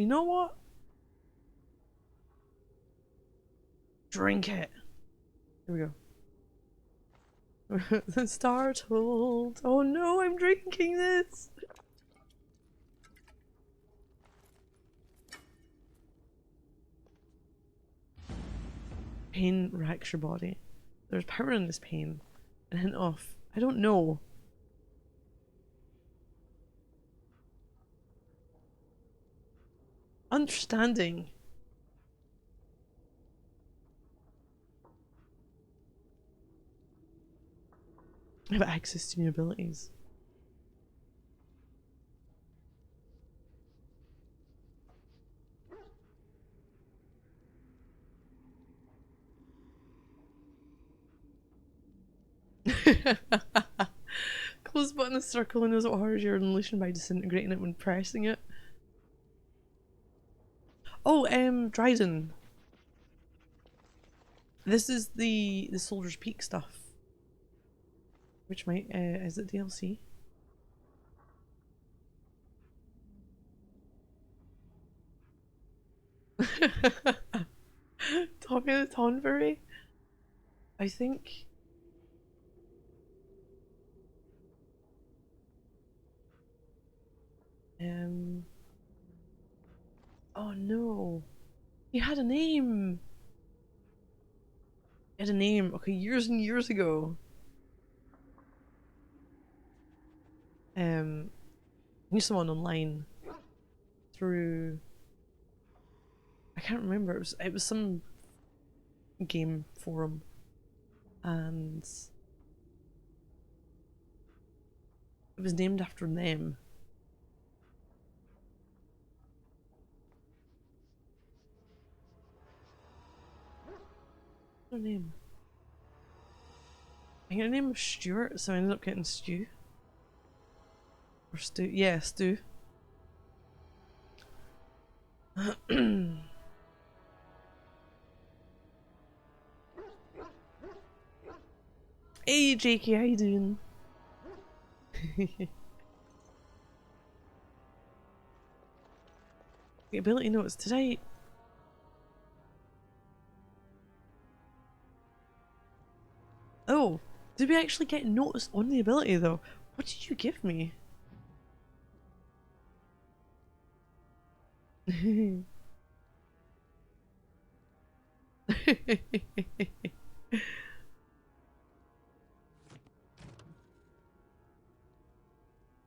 You know what? Drink it. Here we go. Startled. Oh no, I'm drinking this. Pain racks your body. There's power in this pain. A hint of, I don't know. Understanding. I have access to new abilities. Close button is circle and knows what horrors you're unleashing by disintegrating it when pressing it. Oh, Dryden. This is the Soldier's Peak stuff. Which might, is it DLC? Tommy the Tonberry? I think... Oh no. He had a name! He had a name, okay, years and years ago. I knew someone online through... I can't remember, it was some game forum. And it was named after them. What's their name? I think her name was Stuart, so I ended up getting Stu. Or Stu. Yeah, Stu. Hey Jakey, how you doing? The ability notes, did I... Oh, did we actually get notes on the ability though? What did you give me?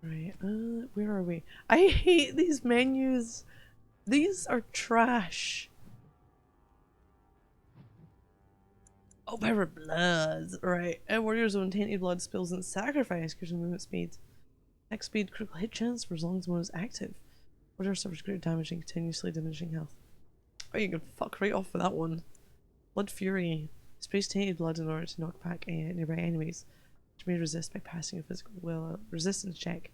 Right, where are we? I hate these menus. These are trash. Oh, power blood. Right. Warrior zone, tainted blood spills and sacrifice gives movement speed. Next speed, critical hit chance for as long as one is active. Warrior suffers great damage and continuously diminishing health. Oh, you can fuck right off with that one. Blood Fury. Sprays tainted blood in order to knock back nearby enemies, which may resist by passing a physical resistance check.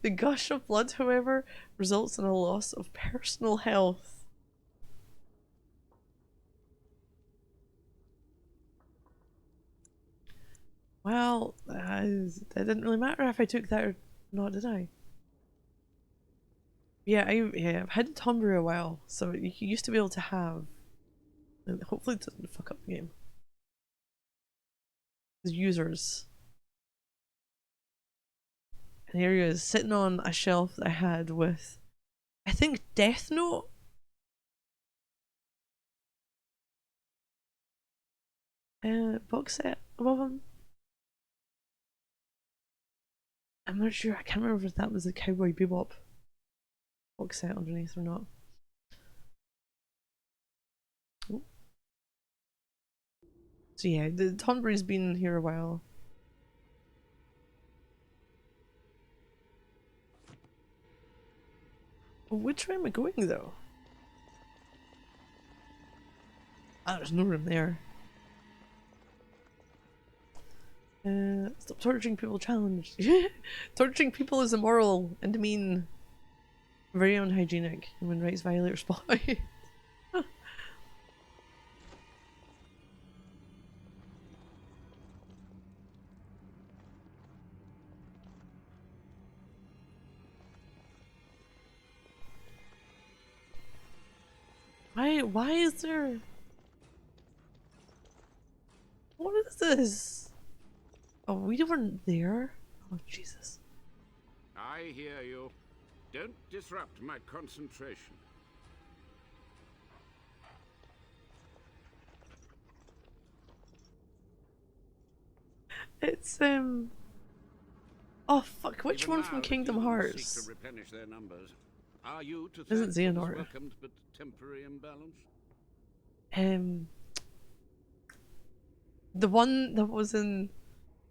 The gush of blood, however, results in a loss of personal health. Well, it didn't really matter if I took that or not, did I? Yeah, I've had Tumblr a while, so you used to be able to have. And hopefully, it doesn't fuck up the game. The users. And here he is, sitting on a shelf that I had with, I think, Death Note. Box set above him. I'm not sure. I can't remember if that was a Cowboy Bebop box set underneath or not. Oh. So yeah, the Tonberry's been here a while. Which way am I going though? Ah, there's no room there. Stop torturing people challenge. Torturing people is immoral and mean. Very unhygienic. Human rights violator spotlight. Why is there... What is this? Oh, we weren't there? Oh, Jesus. I hear you. Don't disrupt my concentration. It's, oh, fuck. Which Even one now, from the Kingdom demons Hearts? seek to replenish their numbers. Are you to Isn't thank for this Xehanort? welcomed but temporary imbalance? The one that was in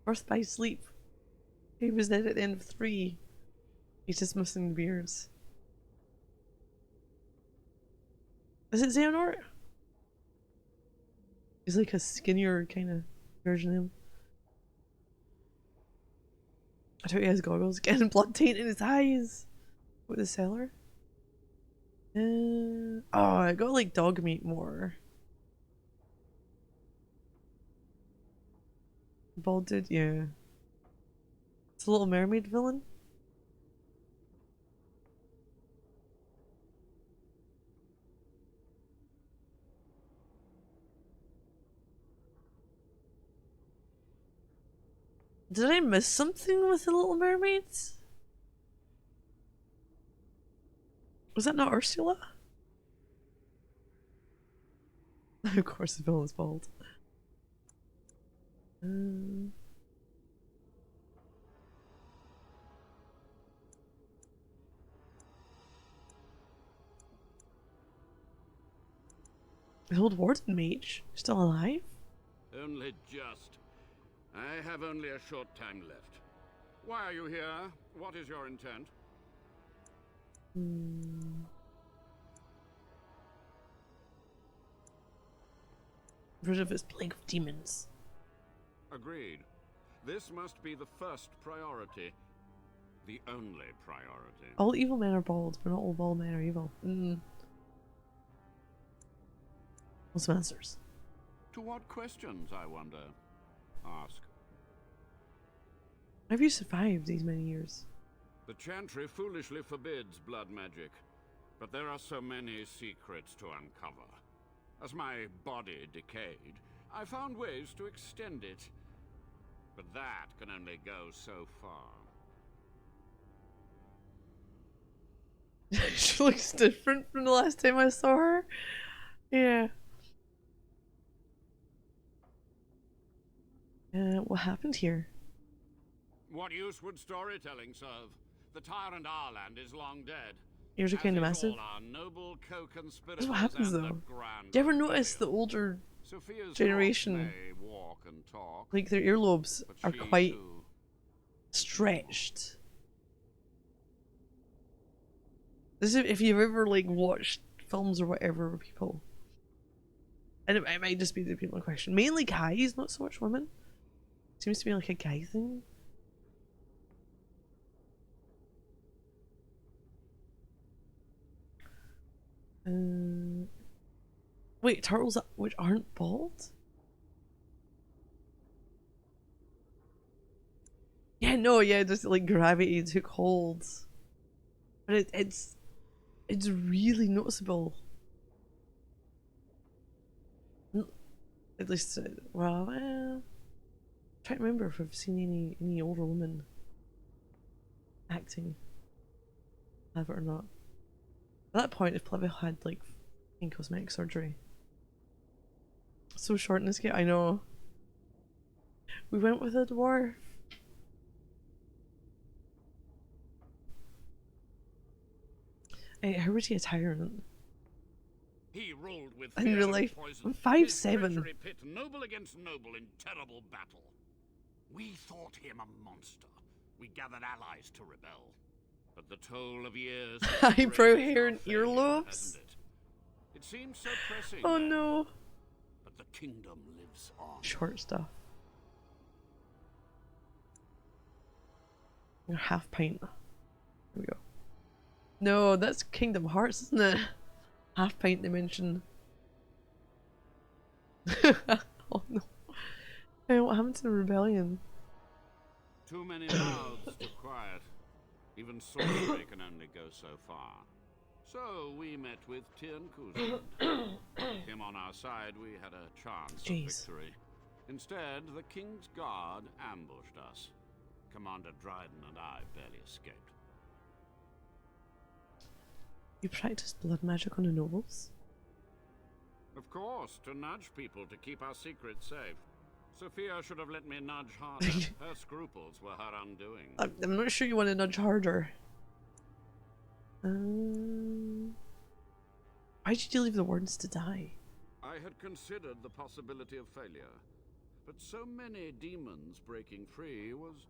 Birth by Sleep. He was dead at the end of 3. He's just missing the beards. Is it Xehanort? He's like a skinnier kind of version of him. I thought he has goggles. Getting blood taint in his eyes. With the cellar. Oh, I got like dog meat more. Bald dude, yeah. It's a Little Mermaid villain. Did I miss something with the Little Mermaids? Was that not Ursula? Of course the villain's bald. The old warden mage still alive? Only just. I have only a short time left. Why are you here? What is your intent? Rid of his plague of demons. Agreed. This must be the first priority. The only priority. All evil men are bald, but not all bald men are evil. What's the answers? To what questions, I wonder? Ask. Have you survived these many years? The Chantry foolishly forbids blood magic, but there are so many secrets to uncover. As my body decayed, I found ways to extend it. But that can only go so far. She looks different from the last time I saw her. Yeah. What happened here? What use would storytelling serve? The tyrant Arland is long dead. Ears are kind of massive. That's what happens though. Do you ever notice the older generation, like their earlobes are quite stretched? This is if you've ever like watched films or whatever with people. And it might just be the people in question. Mainly guys, not so much women. Seems to be like a guy thing. Wait, turtles which aren't bald? Yeah, no, yeah, just like gravity took hold. But it's really noticeable. At least, well, I'm trying to remember if I've seen any older women acting. Have it or not. At that point, if Pleville had like in cosmetic surgery. So short in this game, I know. We went with a dwarf. Hey, how was he a tyrant? He ruled with In real life, I'm 5'7". Pit noble against noble in terrible battle. We thought him a monster. We gathered allies to rebel. But the toll of years eyebrow hair and earlobes. It seems so pressing. Oh no. But the kingdom lives on. Short stuff. Half pint. Here we go. No, that's Kingdom Hearts, isn't it? Half pint dimension. Oh no. Hey, what happened to the rebellion? Too many mouths to quiet. Even sorcery can only go so far. So we met with Tien Kuzand. Him on our side, we had a chance of victory. Instead, the King's Guard ambushed us. Commander Dryden and I barely escaped. You practiced blood magic on the nobles? Of course, to nudge people to keep our secrets safe. Sophia should have let me nudge harder. Her scruples were her undoing. I'm not sure you want to nudge harder. Why did you leave the wardens to die? I had considered the possibility of failure, but so many demons breaking free was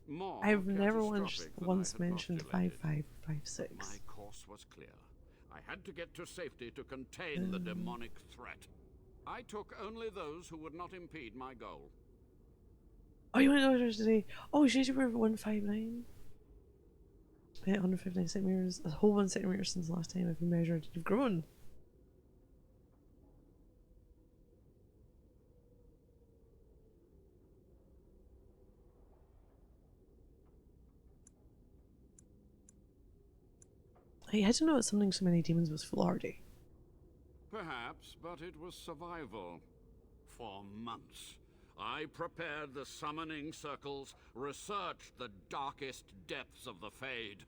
more I've never once once mentioned 5556. My course was clear. I had to get to safety to contain the demonic threat. I took only those who would not impede my goal. Oh, you went over today. Oh, you were 159. Yeah, 159 centimeters. A whole 1 centimeter since the last time I've measured. You've grown. I didn't know that summoning so many demons was foolhardy. Perhaps, but it was survival. For months, I prepared the summoning circles, researched the darkest depths of the Fade.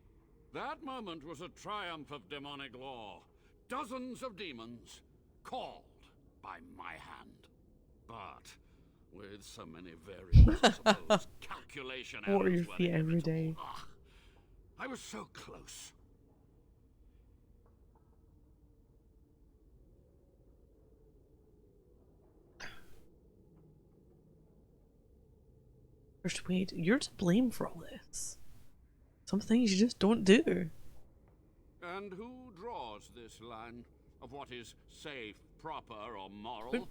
That moment was a triumph of demonic law. Dozens of demons, called by my hand. But with so many variables, I suppose calculation errors Water your were feet every day. inevitable. I was so close. First, wait, you're to blame for all this. Some things you just don't do. And who draws this line of what is safe, proper, or moral?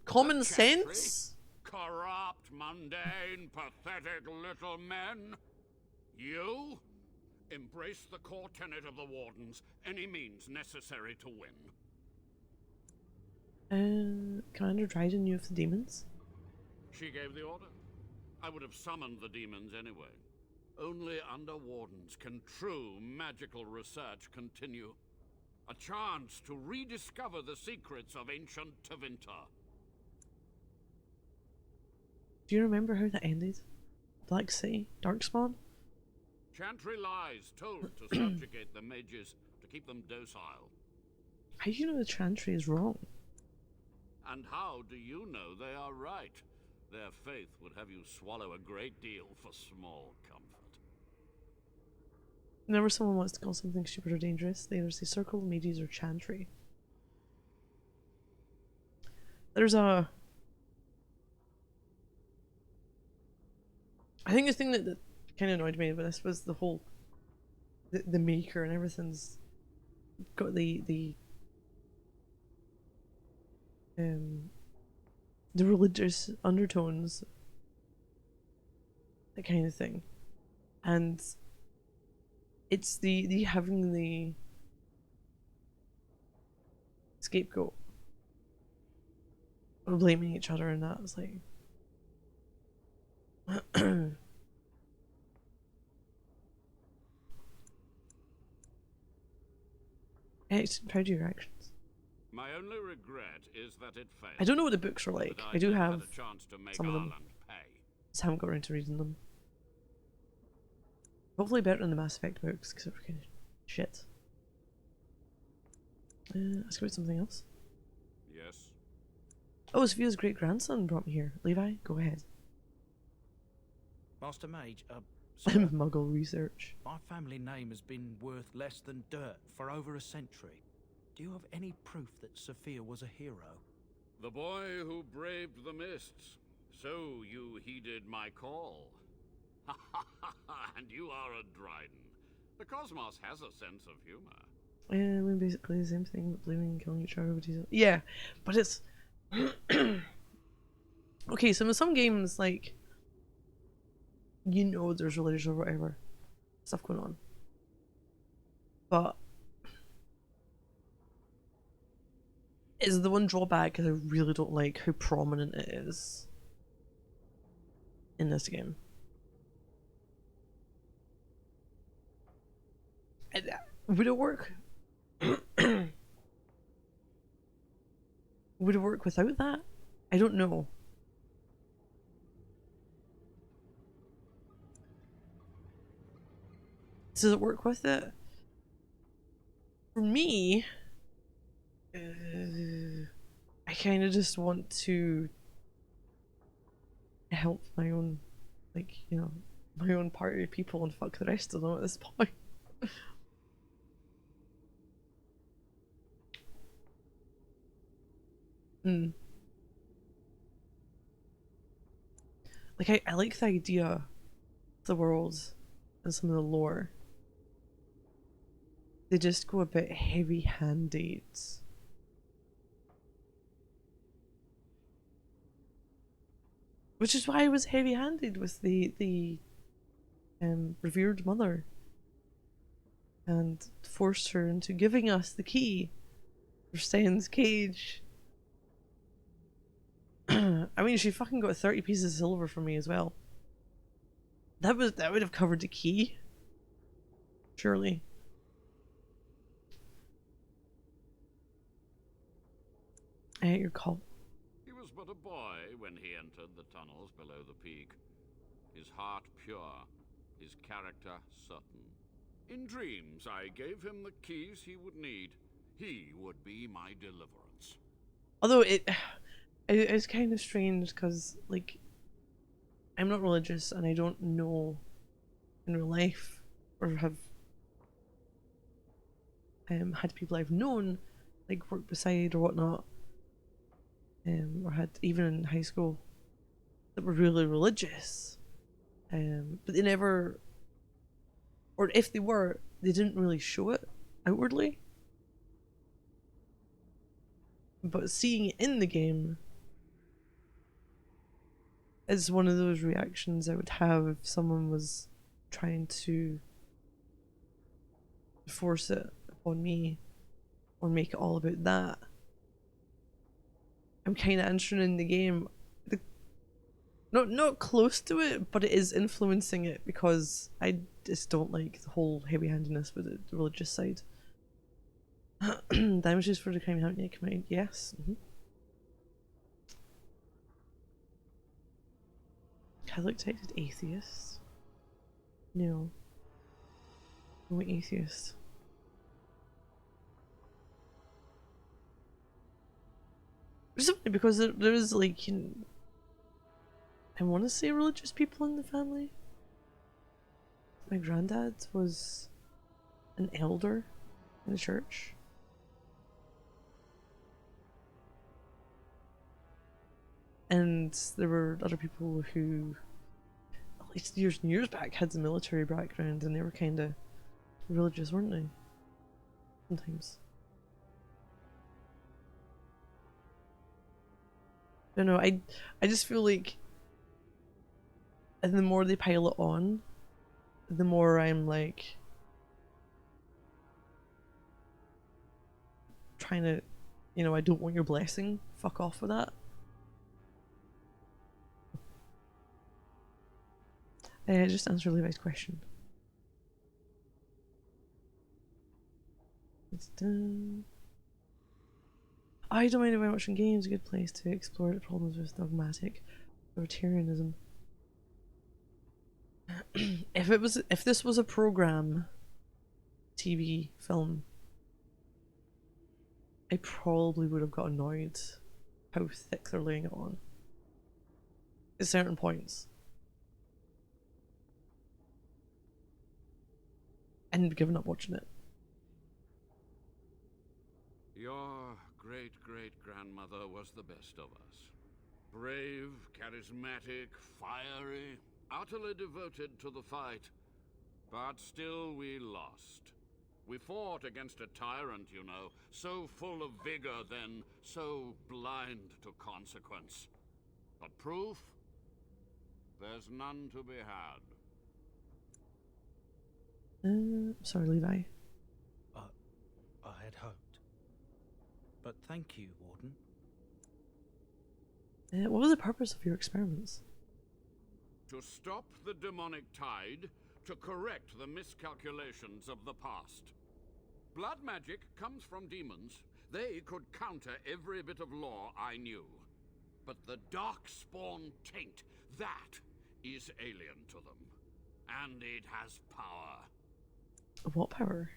Common The Chantry? sense? Corrupt, mundane, pathetic little men? You? Embrace the core tenet of the Wardens, any means necessary to win. Commander Dryden knew of the demons? She gave the order. I would have summoned the demons anyway. Only under Wardens can true magical research continue. A chance to rediscover the secrets of ancient Tevinter. Do you remember how that ended? Black City? Darkspawn? Chantry lies, told to subjugate the mages, to keep them docile. How do you know the Chantry is wrong? And how do you know they are right? Their faith would have you swallow a great deal for small comfort. Whenever someone wants to call something stupid or dangerous, they either say circle, mages, or Chantry. There's a... I think the thing that kind of annoyed me about this was the whole... The maker and everything's got the religious undertones, that kind of thing, and it's the having the scapegoat or blaming each other, and that was like it's proud of your actions. My only regret is that it failed. I don't know what the books are like. But I do never have had a chance to make some of them. Ireland pay. Just haven't got around to reading them. Hopefully better than the Mass Effect books, because they're kind of shit. Ask about something else. Yes. Oh, Sophia's great-grandson brought me here. Levi, go ahead. Master Mage, sir, Muggle research. my family name has been worth less than dirt for over a century. Do you have any proof that Sophia was a hero? The boy who braved the mists. So you heeded my call. And you are a Dryden. The cosmos has a sense of humor. Yeah, we're basically the same thing, but blaming and killing each other. Yeah, but it's... Okay, so in some games, like... You know there's religion or whatever stuff going on. But... is the one drawback is I really don't like how prominent it is in this game. Would it work would it work without that? I don't know. Does it work with it? For me, I kind of just want to help my own, like, you know, my own party of people and fuck the rest of them at this point. Hmm. Like, I like the idea of the world and some of the lore. They just go a bit heavy-handed. Which is why I was heavy-handed with the revered mother. And forced her into giving us the key for Sten's cage. I mean, she fucking got 30 pieces of silver from me as well. That would have covered the key. Surely. I hate your call. He was but a boy when he entered the tunnels below the peak. His heart pure, his character certain. In dreams, I gave him the keys he would need. He would be my deliverance. Although it's kind of strange because, like, I'm not religious and I don't know in real life or have had people I've known, like, work beside or whatnot, or had even in high school that were really religious, but they never, or if they were, they didn't really show it outwardly. But seeing it in the game is one of those reactions I would have if someone was trying to force it upon me or make it all about that. I'm kind of entering in the game, not close to it, but it is influencing it because I just don't like the whole heavy-handedness with the religious side. Damages for the crime haven't yet come out. Yes. Catholic detected atheist. No. No atheist. Which is funny because there is, like, I want to say religious people in the family. My granddad was an elder in the church. And there were other people who, at least years and years back, had the military background and they were kind of religious, weren't they? Sometimes. I don't know, I just feel like, and the more they pile it on, the more I'm like trying to, you know, I don't want your blessing. Fuck off with that. Just answer Levi's question. It's done. I don't mind about watching games. A good place to explore the problems with dogmatic authoritarianism. If this was a program, TV, film, I probably would have got annoyed how thick they're laying it on at certain points. And given up watching it. Your great-great-grandmother was the best of us. Brave, charismatic, fiery, utterly devoted to the fight. But still we lost. We fought against a tyrant, you know, so full of vigor then, so blind to consequence. But proof? There's none to be had. Sorry, Levi. I had hoped. But thank you, Warden. What was the purpose of your experiments? To stop the demonic tide, to correct the miscalculations of the past. Blood magic comes from demons. They could counter every bit of law I knew. But the Darkspawn taint, that is alien to them. And it has power. What power?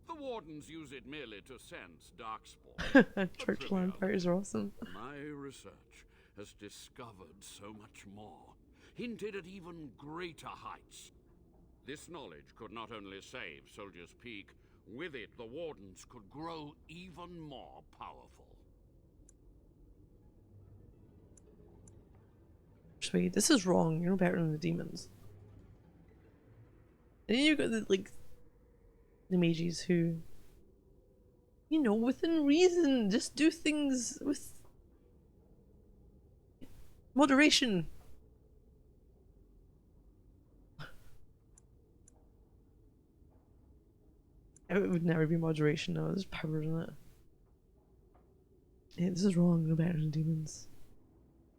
The Wardens use it merely to sense Darkspawn. Church vampires are awesome. My research has discovered so much more, hinted at even greater heights. This knowledge could not only save Soldier's Peak, with it the Wardens could grow even more powerful. Sweet, this is wrong. You're no better than the demons. And then you've got the, like, the mages who, you know, within reason, just do things with moderation. It would never be moderation, no, there's power in it. Yeah, this is wrong, no better than demons.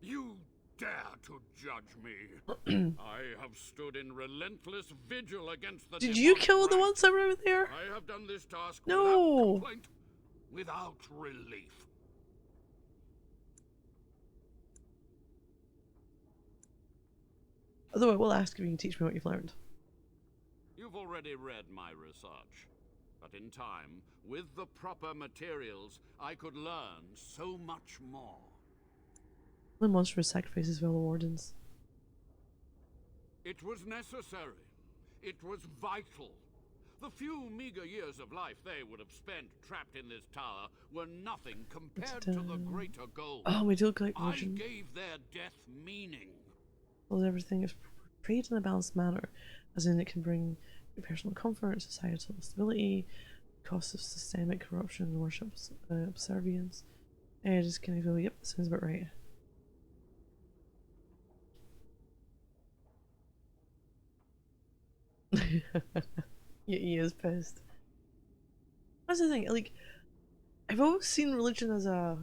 You dare to judge me? I have stood in relentless vigil against the Did you demonic kill the right. ones that were over there? I have done this task No. without complaint, without relief. Although I will ask if you can teach me what you've learned. You've already read my research, but in time, with the proper materials, I could learn so much more. The monstrous sacrifices of all the wardens. It was necessary. It was vital. The few meager years of life they would have spent trapped in this tower were nothing compared to the greater goal. Oh, we do collect I religion. gave their death meaning. Well, everything is portrayed in a balanced manner, as in it can bring personal comfort, societal stability, costs of systemic corruption, and worship subservience. And I just kind of go, yep, that sounds about right. Yeah, he is pissed. That's the thing, like, I've always seen religion as a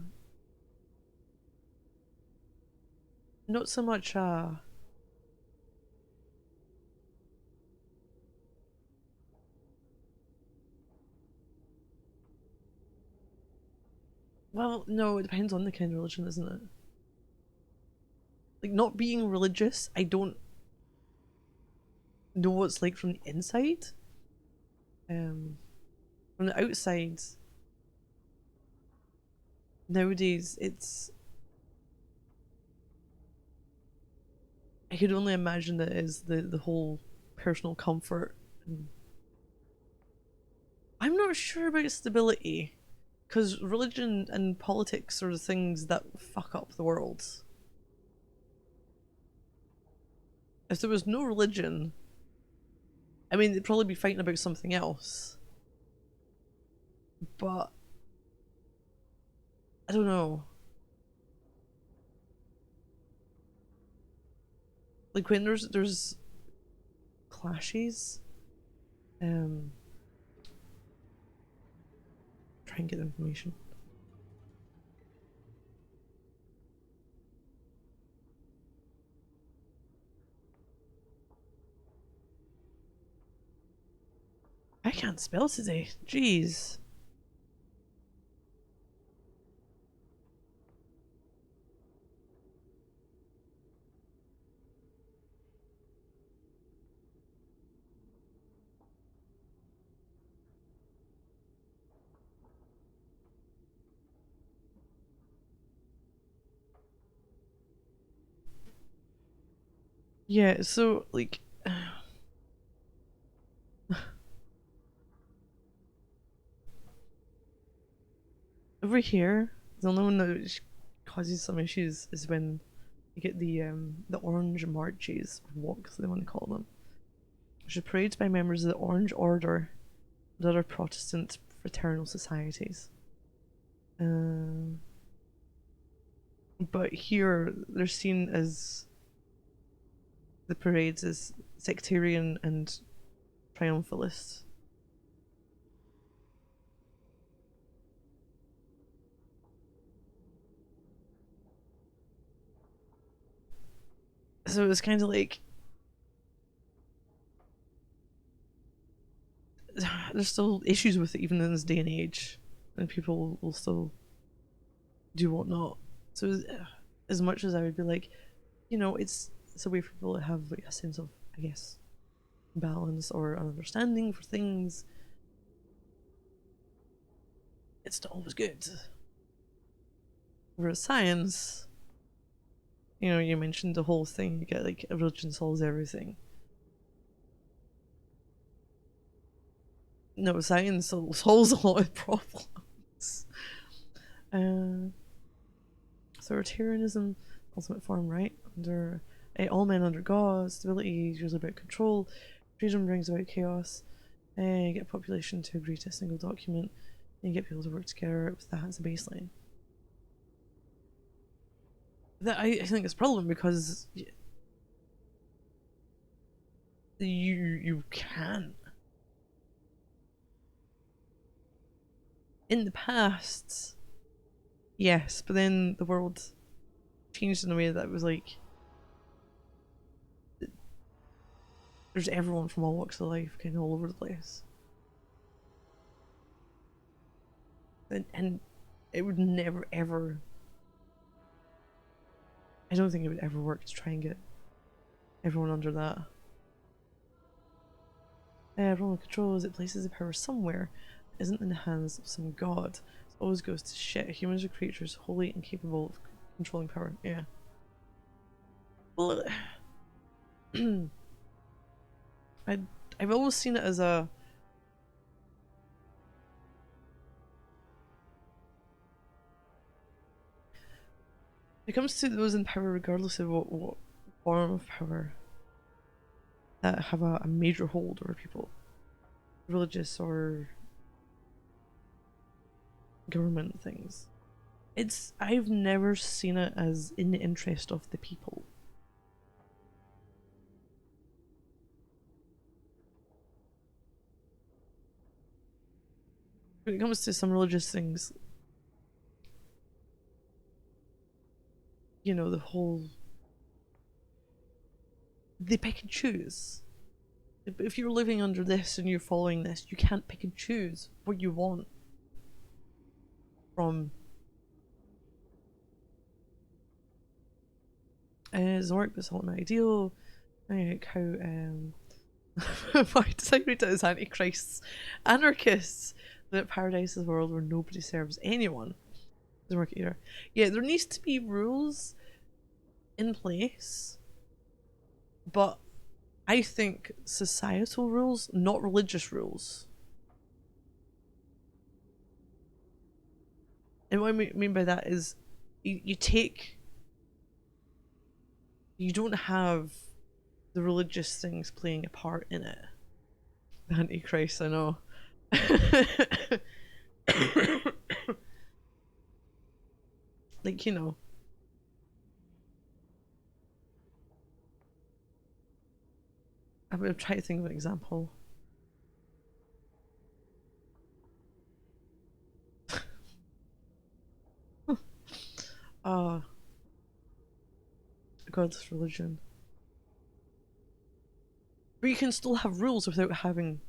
not so much well, no, it depends on the kind of religion, isn't it? Like, not being religious, I don't know what it's like from the inside. From the outside, nowadays, it's... I could only imagine that it is the whole personal comfort. And I'm not sure about stability, because religion and politics are the things that fuck up the world. If there was no religion, I mean, they'd probably be fighting about something else. But I don't know. Like when there's clashes, try and get the information. I can't spell today. Jeez. Yeah, so like over here, the only one that causes some issues is when you get the orange marches, walks they want to call them, which are parades by members of the Orange Order and other Protestant fraternal societies. But here they're seen as the parades as sectarian and triumphalist. So it was kind of like there's still issues with it even in this day and age. and people will still do whatnot. So as much as I would be like, you know, it's a way for people to have like a sense of, I guess, balance or an understanding for things. It's not always good. Whereas science, you know, you mentioned the whole thing, you get like a religion solves everything. No, science solves a lot of problems. Authoritarianism, ultimate form, right? Under all men under God, stability is usually about control, freedom brings about chaos, get a population to agree to a single document, and get people to work together with that as a baseline. That I think it's a problem because you can. In the past, yes, but then the world changed in a way that was like there's everyone from all walks of life kind of all over the place. And it would never ever, I don't think it would ever work to try and get everyone under that. Roman control is it places the power somewhere that isn't in the hands of some god. It always goes to shit. Humans are creatures wholly incapable of controlling power. Yeah. Well, I've always seen it as a when it comes to those in power, regardless of what form of power, that have a major hold over people, religious or government things. I've never seen it as in the interest of the people. When it comes to some religious things, you know, the whole they pick and choose. If you're living under this and you're following this, you can't pick and choose what you want from Zork, but it's not an ideal. Like how why did I read it as antichrists? Anarchists that paradise is a world where nobody serves anyone. Doesn't work either. Yeah, there needs to be rules in place, but I think societal rules, not religious rules. And what I mean by that is you don't have the religious things playing a part in it. Antichrist, I know. Like, you know. I'm gonna try to think of an example. Ah, godless religion. But you can still have rules without having.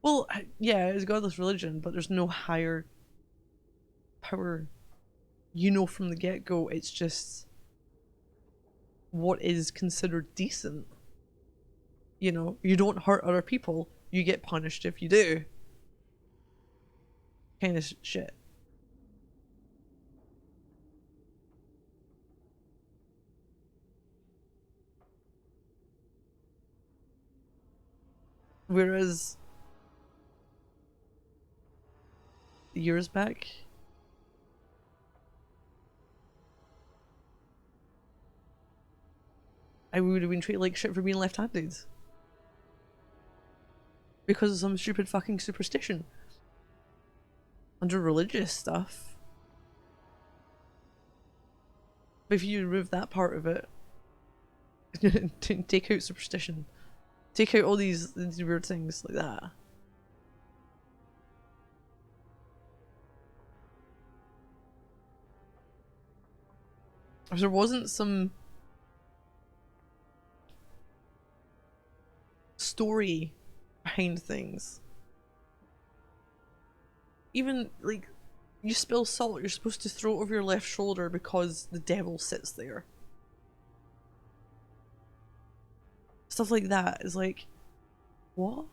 Well, yeah, it's godless religion, but there's no higher power. You know from the get go, it's just what is considered decent. You know, you don't hurt other people, you get punished if you do. Kind of shit. Whereas years back, I would have been treated like shit for being left-handed. Because of some stupid fucking superstition. Under religious stuff. But if you remove that part of it, take out superstition, take out all these weird things like that. If there wasn't some story behind things, Even like you spill salt, you're supposed to throw it over your left shoulder because the devil sits there. Stuff like that is like, what?